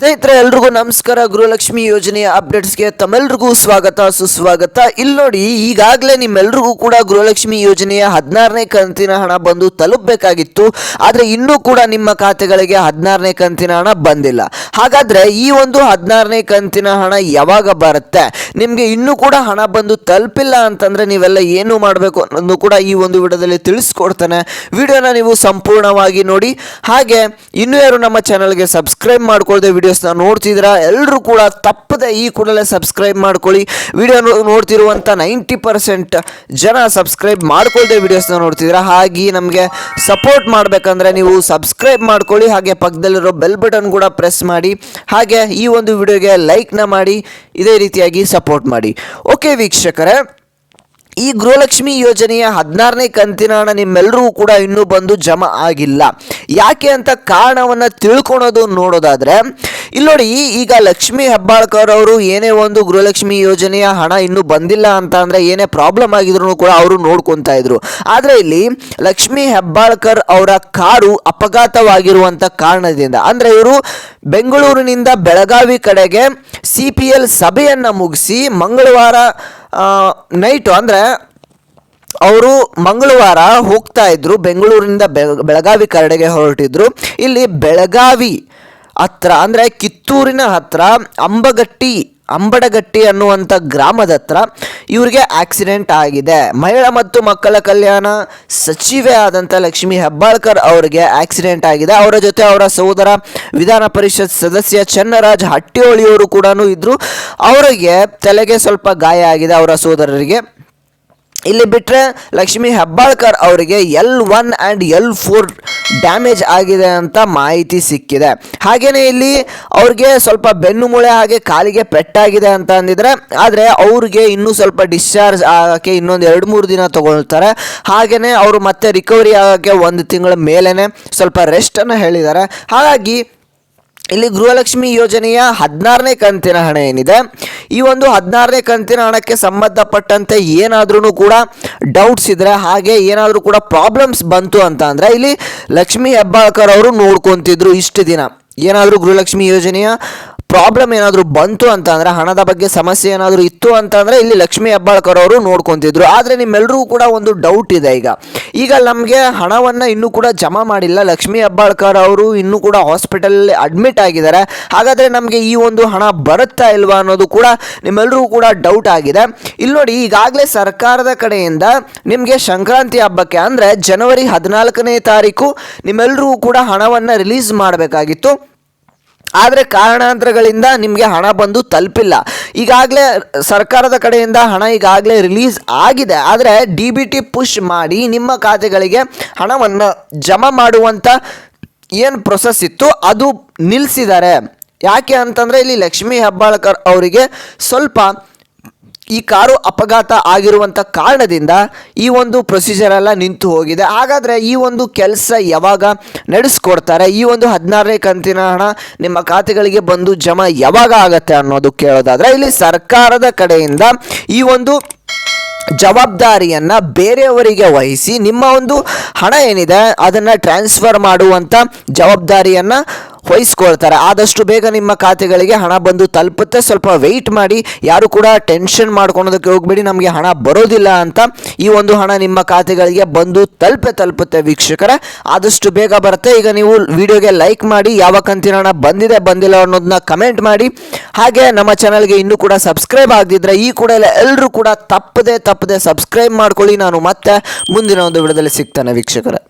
ಸ್ನೇಹಿತರೆ ಎಲ್ರಿಗೂ ನಮಸ್ಕಾರ. ಗೃಹಲಕ್ಷ್ಮಿ ಯೋಜನೆಯ ಅಪ್ಡೇಟ್ಸ್ಗೆ ತಮ್ಮೆಲ್ರಿಗೂ ಸ್ವಾಗತ ಸುಸ್ವಾಗತ. ಇಲ್ಲಿ ನೋಡಿ, ಈಗಾಗಲೇ ನಿಮ್ಮೆಲ್ರಿಗೂ ಕೂಡ ಗೃಹಲಕ್ಷ್ಮಿ ಯೋಜನೆಯ 16ನೇ ಕಂತಿನ ಹಣ ಬಂದು ತಲುಪಬೇಕಾಗಿತ್ತು. ಆದರೆ ಇನ್ನೂ ಕೂಡ ನಿಮ್ಮ ಖಾತೆಗಳಿಗೆ 16ನೇ ಕಂತಿನ ಹಣ ಬಂದಿಲ್ಲ. ಹಾಗಾದರೆ ಈ ಒಂದು 16ನೇ ಕಂತಿನ ಹಣ ಯಾವಾಗ ಬರುತ್ತೆ? ನಿಮಗೆ ಇನ್ನೂ ಕೂಡ ಹಣ ಬಂದು ತಲುಪಿಲ್ಲ ಅಂತಂದರೆ ನೀವೆಲ್ಲ ಏನು ಮಾಡಬೇಕು ಅನ್ನೋದು ಕೂಡ ಈ ಒಂದು ವಿಡಿಯೋದಲ್ಲಿ ತಿಳಿಸ್ಕೊಡ್ತಾನೆ. ವಿಡಿಯೋನ ನೀವು ಸಂಪೂರ್ಣವಾಗಿ ನೋಡಿ. ಹಾಗೆ ಇನ್ನೂ ಯಾರು ನಮ್ಮ ಚಾನಲ್ಗೆ ಸಬ್ಸ್ಕ್ರೈಬ್ ಮಾಡ್ಕೊಳ್ಳದೆ ವಿಡಿಯೋಸ್ನ ನೋಡ್ತಿದ್ದೀರಾ, ಎಲ್ಲರೂ ಕೂಡ ತಪ್ಪದೆ ಈ ಕೂಡಲೇ ಸಬ್ಸ್ಕ್ರೈಬ್ ಮಾಡ್ಕೊಳ್ಳಿ. ವಿಡಿಯೋ ನೋಡ್ತಿರುವಂಥ 90% ಜನ ಸಬ್ಸ್ಕ್ರೈಬ್ ಮಾಡ್ಕೊಳ್ಳದೆ ವಿಡಿಯೋಸ್ನ ನೋಡ್ತಿದ್ದೀರಾ. ಹಾಗೆ ನಮಗೆ ಸಪೋರ್ಟ್ ಮಾಡಬೇಕಂದ್ರೆ ನೀವು ಸಬ್ಸ್ಕ್ರೈಬ್ ಮಾಡ್ಕೊಳ್ಳಿ. ಹಾಗೆ ಪಕ್ಕದಲ್ಲಿರೋ ಬೆಲ್ ಬಟನ್ ಕೂಡ ಪ್ರೆಸ್ ಮಾಡಿ. ಹಾಗೆ ಈ ಒಂದು ವಿಡಿಯೋಗೆ ಲೈಕ್ನ ಮಾಡಿ. ಇದೇ ರೀತಿಯಾಗಿ ಸಪೋರ್ಟ್ ಮಾಡಿ. ಓಕೆ ವೀಕ್ಷಕರೇ, ಈ ಗೃಹಲಕ್ಷ್ಮಿ ಯೋಜನೆಯ 16ನೇ ಕಂತಿನ ಹಣ ನಿಮ್ಮೆಲ್ಲರೂ ಕೂಡ ಇನ್ನೂ ಬಂದು ಜಮಾ ಆಗಿಲ್ಲ. ಯಾಕೆ ಅಂತ ಕಾರಣವನ್ನು ತಿಳ್ಕೊಳೋದು ನೋಡೋದಾದರೆ, ಇಲ್ಲಿ ನೋಡಿ, ಈಗ ಲಕ್ಷ್ಮೀ ಹೆಬ್ಬಾಳ್ಕರ್ ಅವರು ಏನೇ ಒಂದು ಗೃಹಲಕ್ಷ್ಮಿ ಯೋಜನೆಯ ಹಣ ಇನ್ನೂ ಬಂದಿಲ್ಲ ಅಂತ ಅಂದರೆ ಏನೇ ಪ್ರಾಬ್ಲಮ್ ಆಗಿದ್ರು ಕೂಡ ಅವರು ನೋಡ್ಕೊತಾ ಇದ್ರು. ಆದರೆ ಇಲ್ಲಿ ಲಕ್ಷ್ಮೀ ಹೆಬ್ಬಾಳ್ಕರ್ ಅವರ ಕಾರು ಅಪಘಾತವಾಗಿರುವಂಥ ಕಾರಣದಿಂದ, ಅಂದರೆ ಇವರು ಬೆಂಗಳೂರಿನಿಂದ ಬೆಳಗಾವಿ ಕಡೆಗೆ CPL ಸಭೆಯನ್ನು ಮುಗಿಸಿ ಮಂಗಳವಾರ ನೈಟು, ಅಂದರೆ ಅವರು ಮಂಗಳವಾರ ಹೋಗ್ತಾ ಇದ್ರು, ಬೆಂಗಳೂರಿನಿಂದ ಬೆಳಗಾವಿ ಕಡೆಗೆ ಹೊರಟಿದ್ರು. ಇಲ್ಲಿ ಬೆಳಗಾವಿ ಹತ್ರ, ಅಂದರೆ ಕಿತ್ತೂರಿನ ಹತ್ರ ಅಂಬಡಗಟ್ಟಿ ಅನ್ನುವಂಥ ಗ್ರಾಮದ ಹತ್ರ ಇವರಿಗೆ ಆಕ್ಸಿಡೆಂಟ್ ಆಗಿದೆ. ಮಹಿಳಾ ಮತ್ತು ಮಕ್ಕಳ ಕಲ್ಯಾಣ ಸಚಿವೆ ಆದಂಥ ಲಕ್ಷ್ಮೀ ಹೆಬ್ಬಾಳ್ಕರ್ ಅವರಿಗೆ ಆಕ್ಸಿಡೆಂಟ್ ಆಗಿದೆ. ಅವರ ಜೊತೆ ಅವರ ಸಹೋದರ ವಿಧಾನ ಪರಿಷತ್ ಸದಸ್ಯ ಚನ್ನರಾಜ್ ಹಟ್ಟಿಹೊಳಿಯವರು ಕೂಡ ಇದ್ದರು. ಅವರಿಗೆ ತಲೆಗೆ ಸ್ವಲ್ಪ ಗಾಯ ಆಗಿದೆ, ಅವರ ಸಹೋದರರಿಗೆ. ಇಲ್ಲಿ ಬಿಟ್ಟರೆ ಲಕ್ಷ್ಮೀ ಹೆಬ್ಬಾಳ್ಕರ್ ಅವರಿಗೆ L1 ಆ್ಯಂಡ್ L4 ಡ್ಯಾಮೇಜ್ ಆಗಿದೆ ಅಂತ ಮಾಹಿತಿ ಸಿಕ್ಕಿದೆ. ಹಾಗೆಯೇ ಇಲ್ಲಿ ಅವ್ರಿಗೆ ಸ್ವಲ್ಪ ಬೆನ್ನು ಮೂಳೆ ಹಾಗೆ ಕಾಲಿಗೆ ಪೆಟ್ಟಾಗಿದೆ ಅಂತ ಅಂದಿದ್ರೆ, ಆದರೆ ಅವ್ರಿಗೆ ಇನ್ನೂ ಸ್ವಲ್ಪ ಡಿಸ್ಚಾರ್ಜ್ ಆಗೋಕ್ಕೆ ಇನ್ನೊಂದು 2-3 ದಿನ ತಗೊಳ್ತಾರೆ. ಹಾಗೆಯೇ ಅವರು ಮತ್ತೆ ರಿಕವರಿ ಆಗೋಕ್ಕೆ 1 ತಿಂಗಳ ಮೇಲೇ ಸ್ವಲ್ಪ ರೆಸ್ಟನ್ನು ಹೇಳಿದ್ದಾರೆ. ಹಾಗಾಗಿ ಇಲ್ಲಿ ಗೃಹಲಕ್ಷ್ಮಿ ಯೋಜನೆಯ 16ನೇ ಕಂತಿನ ಹಣ ಏನಿದೆ, ಈ ಒಂದು 16ನೇ ಕಂತಿನ ಹಣಕ್ಕೆ ಸಂಬಂಧಪಟ್ಟಂತೆ ಏನಾದ್ರೂ ಕೂಡ ಡೌಟ್ಸ್ ಇದ್ದರೆ, ಹಾಗೆ ಏನಾದರೂ ಕೂಡ ಪ್ರಾಬ್ಲಮ್ಸ್ ಬಂತು ಅಂತ ಅಂದರೆ ಇಲ್ಲಿ ಲಕ್ಷ್ಮೀ ಹೆಬ್ಬಾಳ್ಕರ್ ಅವರು ನೋಡ್ಕೊತಿದ್ರು. ಇಷ್ಟು ದಿನ ಏನಾದರೂ ಗೃಹಲಕ್ಷ್ಮಿ ಯೋಜನೆಯ ಪ್ರಾಬ್ಲಮ್ ಏನಾದರೂ ಬಂತು ಅಂತ ಅಂದರೆ, ಹಣದ ಬಗ್ಗೆ ಸಮಸ್ಯೆ ಏನಾದರೂ ಇತ್ತು ಅಂತ ಅಂದರೆ ಇಲ್ಲಿ ಲಕ್ಷ್ಮೀ ಹೆಬ್ಬಾಳ್ಕರ್ ಅವರು ನೋಡ್ಕೊತಿದ್ರು. ಆದರೆ ನಿಮ್ಮೆಲ್ಲರಿಗೂ ಕೂಡ ಒಂದು ಡೌಟ್ ಇದೆ. ಈಗ ನಮಗೆ ಹಣವನ್ನು ಇನ್ನೂ ಕೂಡ ಜಮಾ ಮಾಡಿಲ್ಲ, ಲಕ್ಷ್ಮೀ ಹೆಬ್ಬಾಳ್ಕರ್ ಅವರು ಇನ್ನೂ ಕೂಡ ಹಾಸ್ಪಿಟಲಲ್ಲಿ ಅಡ್ಮಿಟ್ ಆಗಿದ್ದಾರೆ. ಹಾಗಾದರೆ ನಮಗೆ ಈ ಒಂದು ಹಣ ಬರುತ್ತಾ ಇಲ್ವಾ ಅನ್ನೋದು ಕೂಡ ನಿಮ್ಮೆಲ್ಲರಿಗೂ ಕೂಡ ಡೌಟ್ ಆಗಿದೆ. ಇಲ್ಲಿ ನೋಡಿ, ಈಗಾಗಲೇ ಸರ್ಕಾರದ ಕಡೆಯಿಂದ ನಿಮಗೆ ಸಂಕ್ರಾಂತಿ ಹಬ್ಬಕ್ಕೆ, ಅಂದರೆ ಜನವರಿ 14ನೇ ತಾರೀಕು ನಿಮ್ಮೆಲ್ಲರಿಗೂ ಕೂಡ ಹಣವನ್ನು ರಿಲೀಸ್ ಮಾಡಬೇಕಾಗಿತ್ತು. ಆದರೆ ಕಾರಣಾಂತರಗಳಿಂದ ನಿಮಗೆ ಹಣ ಬಂದು ತಲುಪಿಲ್ಲ. ಈಗಾಗಲೇ ಸರ್ಕಾರದ ಕಡೆಯಿಂದ ಹಣ ಈಗಾಗಲೇ ರಿಲೀಸ್ ಆಗಿದೆ. ಆದರೆ DBT ಪುಷ್ ಮಾಡಿ ನಿಮ್ಮ ಖಾತೆಗಳಿಗೆ ಹಣವನ್ನು ಜಮಾ ಮಾಡುವಂಥ ಏನು ಪ್ರೊಸೆಸ್ ಇತ್ತು ಅದು ನಿಲ್ಲಿಸಿದ್ದಾರೆ. ಯಾಕೆ ಅಂತಂದರೆ ಇಲ್ಲಿ ಲಕ್ಷ್ಮೀ ಹೆಬ್ಬಾಳ್ಕರ್ ಅವರಿಗೆ ಸ್ವಲ್ಪ ಈ ಕಾರು ಅಪಘಾತ ಆಗಿರುವಂಥ ಕಾರಣದಿಂದ ಈ ಒಂದು ಪ್ರೊಸೀಜರ್ ಎಲ್ಲ ನಿಂತು ಹೋಗಿದೆ. ಹಾಗಾದರೆ ಈ ಒಂದು ಕೆಲಸ ಯಾವಾಗ ನಡೆಸ್ಕೊಡ್ತಾರೆ? ಈ ಒಂದು 16ನೇ ಕಂತಿನ ಹಣ ನಿಮ್ಮ ಖಾತೆಗಳಿಗೆ ಬಂದು ಜಮಾ ಯಾವಾಗ ಆಗತ್ತೆ ಅನ್ನೋದು ಕೇಳೋದಾದರೆ, ಇಲ್ಲಿ ಸರ್ಕಾರದ ಕಡೆಯಿಂದ ಈ ಒಂದು ಜವಾಬ್ದಾರಿಯನ್ನು ಬೇರೆಯವರಿಗೆ ವಹಿಸಿ ನಿಮ್ಮ ಒಂದು ಹಣ ಏನಿದೆ ಅದನ್ನು ಟ್ರಾನ್ಸ್ಫರ್ ಮಾಡುವಂಥ ಜವಾಬ್ದಾರಿಯನ್ನು ವಹಿಸ್ಕೊಳ್ತಾರೆ. ಆದಷ್ಟು ಬೇಗ ನಿಮ್ಮ ಖಾತೆಗಳಿಗೆ ಹಣ ಬಂದು ತಲುಪುತ್ತೆ. ಸ್ವಲ್ಪ ವೆಯ್ಟ್ ಮಾಡಿ, ಯಾರು ಕೂಡ ಟೆನ್ಷನ್ ಮಾಡ್ಕೊಳೋದಕ್ಕೆ ಹೋಗಬೇಡಿ, ನಮಗೆ ಹಣ ಬರೋದಿಲ್ಲ ಅಂತ. ಈ ಒಂದು ಹಣ ನಿಮ್ಮ ಖಾತೆಗಳಿಗೆ ಬಂದು ತಲುಪುತ್ತೆ ವೀಕ್ಷಕರೇ, ಆದಷ್ಟು ಬೇಗ ಬರುತ್ತೆ. ಈಗ ನೀವು ವಿಡಿಯೋಗೆ ಲೈಕ್ ಮಾಡಿ, ಯಾವ ಕಂತಿನ ಹಣ ಬಂದಿಲ್ಲ ಅನ್ನೋದನ್ನ ಕಮೆಂಟ್ ಮಾಡಿ. ಹಾಗೆ ನಮ್ಮ ಚಾನಲ್ಗೆ ಇನ್ನೂ ಕೂಡ ಸಬ್ಸ್ಕ್ರೈಬ್ ಆಗದಿದ್ರೆ ಈ ಕೂಡ ಎಲ್ಲರೂ ಕೂಡ ತಪ್ಪದೆ ಸಬ್ಸ್ಕ್ರೈಬ್ ಮಾಡ್ಕೊಳ್ಳಿ. ನಾನು ಮತ್ತೆ ಮುಂದಿನ ಒಂದು ವಿಡಿಯೋದಲ್ಲಿ ಸಿಗ್ತಾನೆ ವೀಕ್ಷಕರೇ.